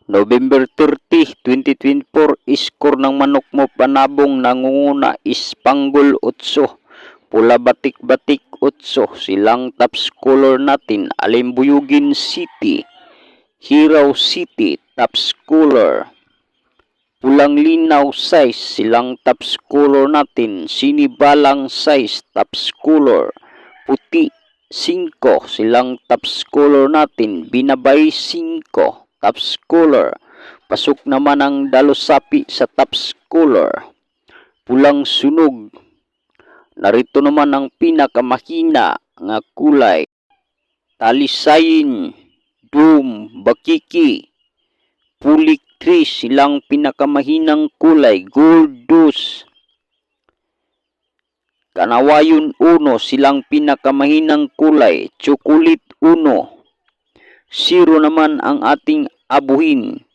November 30, 2024, score ng manok mo panabong nangunguna Ispanggol 8, Pula Batik-Batik 8, silang top scorer natin Alimbuyugin City, Hiraw City top scorer, Pulang Linaw 6, silang top scorer natin Sinibalang 6 top scorer, Puti 5, silang top scorer natin Binabay 5 top scorer. Pasok naman ang Dalosapi sa top scorer. Pulang Sunog. Narito naman ang pinakamahina nga kulay. Talisayin, Doom, Bakiki, Pulik 3, silang pinakamahinang kulay. Goldus, Kanawayon 1, silang pinakamahinang kulay. Chocolate 1. 0 naman ang ating abuhin.